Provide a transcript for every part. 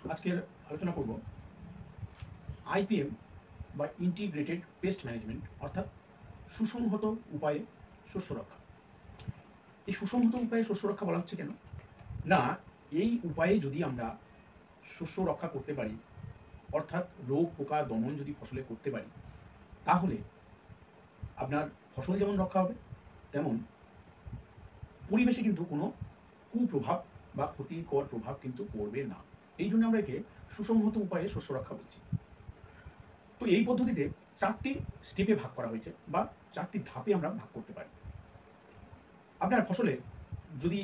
আজকের আলোচনা করব আইপিএম বা ইন্টিগ্রেটেড পেস্ট ম্যানেজমেন্ট, অর্থাৎ সুসংহত উপায়ে শস্য রক্ষা। এই সুসংহত উপায়ে শস্য রক্ষা বলা হচ্ছে কেন না, এই উপায়ে যদি আমরা শস্য রক্ষা করতে পারি, অর্থাৎ রোগ পোকা দমন যদি ফসলে করতে পারি, তাহলে আপনার ফসল যেমন রক্ষা হবে, তেমন পরিবেশে কিন্তু কোনো কুপ্রভাব বা ক্ষতিকর প্রভাব কিন্তু পড়বে না। এই জন্য আমরা একে সুসংহত উপায়ে শস্য রক্ষা বলছি। তো এই পদ্ধতিতে 4টি স্টেপে ভাগ করা হয়েছে বা 4টি ধাপে আমরা ভাগ করতে পারি। আপনার ফসলে যদি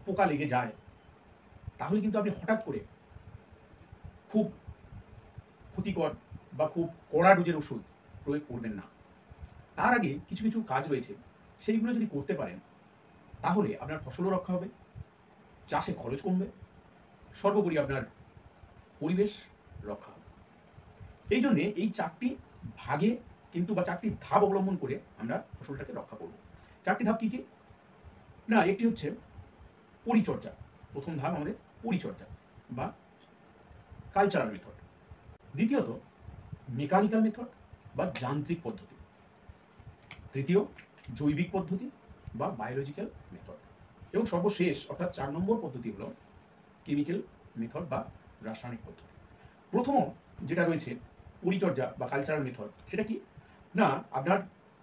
পোকা লেগে যায়, তাহলে কিন্তু আপনি হঠাৎ করে খুব ক্ষতিকর বা খুব কড়া ডোজের ওষুধ প্রয়োগ করবেন না। তার আগে কিছু কিছু কাজ রয়েছে, সেইগুলো যদি করতে পারেন, তাহলে আপনার ফসলও রক্ষা হবে, চাষে খরচ কমবে, সর্বোপরি আপনার পরিবেশ রক্ষা হবে। এই জন্যে এই 4টি ভাগে কিন্তু বা 4টি ধাপ অবলম্বন করে আমরা ফসলটাকে রক্ষা করব। 4টি ধাপ কী কী না, একটি হচ্ছে পরিচর্যা। প্রথম ধাপ আমাদের পরিচর্যা বা কালচারাল মেথড। দ্বিতীয়ত মেকানিক্যাল মেথড বা যান্ত্রিক পদ্ধতি। তৃতীয় জৈবিক পদ্ধতি বা বায়োলজিক্যাল মেথড। এবং সর্বশেষ অর্থাৎ 4 নম্বর পদ্ধতি হলো কেমিক্যাল মেথড বা রাসায়নিক পদ্ধতি। প্রথম যেটা রয়েছে পরিচর্যা বা কালচারাল মেথড, সেটা কি না, আপনার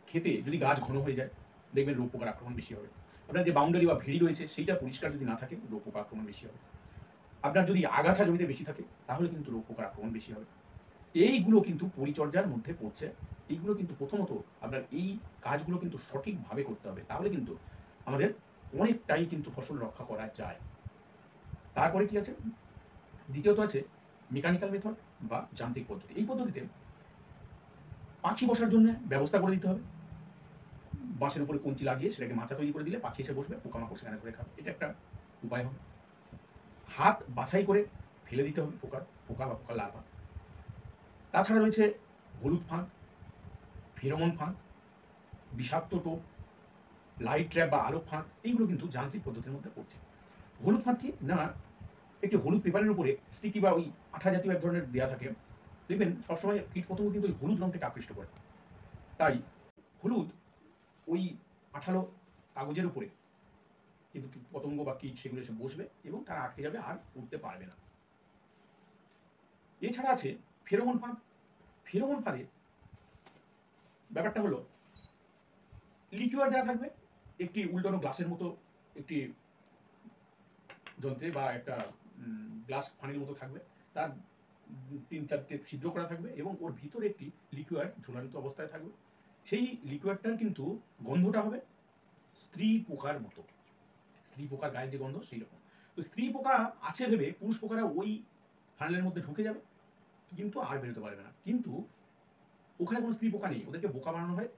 ক্ষেতে যদি গাছ ঘন হয়ে যায়, দেখবেন রোগ পোকার আক্রমণ বেশি হবে। আপনার যে বাউন্ডারি বা ভেড়ি রয়েছে সেইটা পরিষ্কার যদি না থাকে, রোগ পোকার আক্রমণ বেশি হবে। আপনার যদি আগাছা জমিতে বেশি থাকে, তাহলে কিন্তু রোগ পোকার আক্রমণ বেশি হবে। এইগুলো কিন্তু পরিচর্যার মধ্যে পড়ছে। এইগুলো কিন্তু প্রথমত আপনার এই কাজগুলো কিন্তু সঠিকভাবে করতে হবে, তাহলে কিন্তু আমাদের অনেকটাই কিন্তু ফসল রক্ষা করা যায়। তারপরে কি আছে, দ্বিতীয়ত আছে মেকানিক্যাল মেথড বা যান্ত্রিক পদ্ধতি। এই পদ্ধতিতে পাখি বসার জন্য ব্যবস্থা করে দিতে হবে। বাঁশের উপরে কঞ্চি লাগিয়ে সেটাকে মাচা তৈরি করে দিলে পাখি এসে বসবে, পোকামাকড় সেখানে করে খাবে। এটা একটা উপায় হবে। হাত বাছাই করে ফেলে দিতে হবে পোকা বা পোকার লার্ভা। তাছাড়া রয়েছে হলুদ ফাঁদ, ফেরোমন ফাঁদ, বিষাক্ত টোপ, লাইট ট্র্যাপ বা আলোক ফাঁদ, এইগুলো কিন্তু যান্ত্রিক পদ্ধতির মধ্যে পড়ছে। হলুদ ফাঁদ কি না, একটি হলুদ পেপারের উপরে স্টিকি বা ওই আঠা জাতীয় এক ধরনের দেওয়া থাকে, দেখবেন সবসময় কীট পতঙ্গ কিন্তু ওই হলুদ রঙটাকে আকৃষ্ট করে। তাই হলুদ ওই আঠালো কাগজের উপরে কিন্তু পতঙ্গ বা কীট সেগুলো এসে বসবে এবং তারা আটকে যাবে, আর উঠতে পারবে না। এছাড়া আছে ফেরোমন ফাঁদ। ফেরোমন ফাঁদে ব্যাপারটা হলো লিকুয়ার দেওয়া থাকবে একটি উল্টানো গ্লাসের মতো একটি যন্ত্রে বা একটা গ্লাস ফানির মতো থাকবে, তার 3-4টে ছিদ্র করা থাকবে এবং ওর ভিতরে একটি লিকুয়ার ঝোলান্ত অবস্থায় থাকবে। সেই লিকুয়ারটার কিন্তু গন্ধটা হবে স্ত্রী পোকার মতো, স্ত্রী পোকার গায়ের যে গন্ধ সেই রকম। তো স্ত্রী পোকা আছে ভেবে পুরুষ পোকারা ওই ফানেলের মধ্যে ঢুকে যাবে, কিন্তু আর বেরোতে পারবে না। কিন্তু ওখানে কোনো স্ত্রী পোকা নেই, ওদেরকে বোকা বানানো হয়,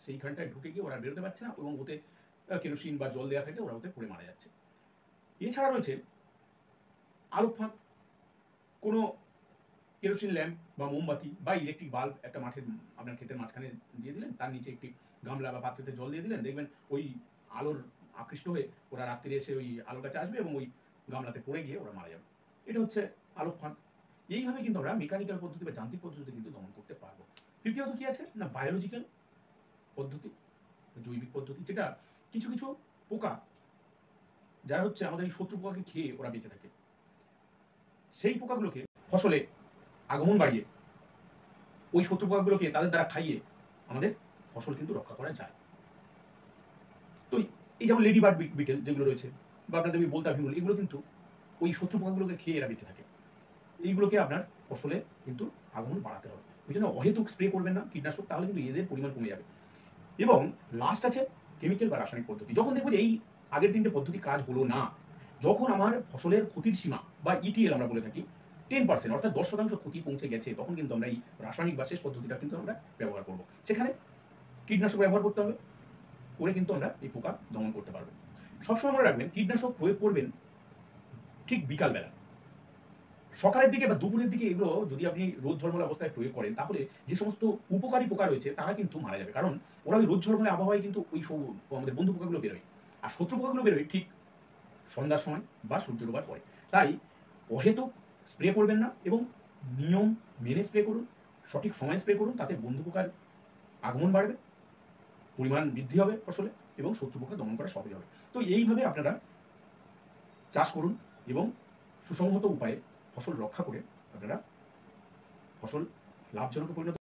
সেইখানটায় ঢুকে গিয়ে ওরা বেরোতে পারছে না এবং ওতে কেরোসিন বা জল দেওয়া থাকে, ওরা ওতে পড়ে মারা যাচ্ছে। এছাড়া রয়েছে আলোক ফাঁদ। কোনো কেরোসিন ল্যাম্প বা মোমবাতি বা ইলেকট্রিক বাল্ব একটা মাঠের আপনার ক্ষেতের মাঝখানে দিয়ে দিলেন, তার নিচে একটি গামলা বা পাত্রেতে জল দিয়ে দিলেন, দেখবেন ওই আলোর আকৃষ্ট হয়ে ওরা রাত্রিরে এসে ওই আলোর কাছে আসবে এবং ওই গামলাতে পড়ে গিয়ে ওরা মারা যাবে। এটা হচ্ছে আলোক ফাঁদ। এইভাবে কিন্তু আমরা মেকানিক্যাল পদ্ধতি বা যান্ত্রিক পদ্ধতিতে কিন্তু দমন করতে পারবো। তৃতীয়ত কি আছে না, বায়োলজিক্যাল পদ্ধতি, জৈবিক পদ্ধতি, যেটা কিছু কিছু পোকা যারা হচ্ছে আমাদের এই শত্রু পোকাকে খেয়ে ওরা বেঁচে থাকে, সেই পোকাগুলোকে ফসলে আগমন বাড়িয়ে ওই শত্রু পোকাগুলোকে তাদের দ্বারা খাইয়ে আমাদের ফসল কিন্তু রক্ষা করা যায়। তো এই যেমন লেডি বার্ড বিটেল যেগুলো রয়েছে বা আপনাদের বলতা ভিমুল, এগুলো কিন্তু ওই শত্রু পোকাগুলোকে খেয়ে এরা বেঁচে থাকে। এইগুলোকে আপনার ফসলে কিন্তু আগমন বাড়াতে হবে। ওই জন্য অহেতুক স্প্রে করবেন না কীটনাশক, তাহলে কিন্তু এদের পরিমাণ কমে যাবে। এবং লাস্ট আছে কেমিক্যাল বা রাসায়নিক পদ্ধতি। যখন দেখবেন এই আগের 3টে পদ্ধতি কাজ হলো না, যখন আমার ফসলের ক্ষতির সীমা বা ইটিএল আমরা বলে থাকি 10%, অর্থাৎ 10% ক্ষতি পৌঁছে গেছে, তখন কিন্তু আমরা এই রাসায়নিক বা শেষ পদ্ধতিটা কিন্তু আমরা ব্যবহার করব। সেখানে কীটনাশক ব্যবহার করতে হবে, করে কিন্তু আমরা এই পোকা দমন করতে পারবো। সবসময় মনে রাখবেন কীটনাশক প্রয়োগ করবেন ঠিক বিকালবেলা, সকালের দিকে বা দুপুরের দিকে এগুলো যদি আপনি রোদ ঝলমলে অবস্থায় প্রয়োগ করেন, তাহলে যে সমস্ত উপকারী পোকা রয়েছে তারা কিন্তু মারা যাবে, কারণ ওরা ওই রোদ ঝলমলে আবহাওয়ায় কিন্তু ওই সব আমাদের বন্ধু পোকাগুলো বেরোয়, আর শত্রু পোকাগুলো বেরোয় ঠিক সন্ধ্যার সময় বা সূর্য ডোবার পরে। তাই অহেতুক স্প্রে করবেন না এবং নিয়ম মেনে স্প্রে করুন, সঠিক সময়ে স্প্রে করুন, তাতে বন্ধু পোকার আগমন বাড়বে, পরিমাণ বৃদ্ধি হবে ফসলে এবং শত্রু পোকা দমন করা সহজ হবে। তো এইভাবে আপনারা চাষ করুন এবং সুসংহত উপায়ে ফসল রক্ষা করে আপনারা ফসল লাভজনকে পরিণত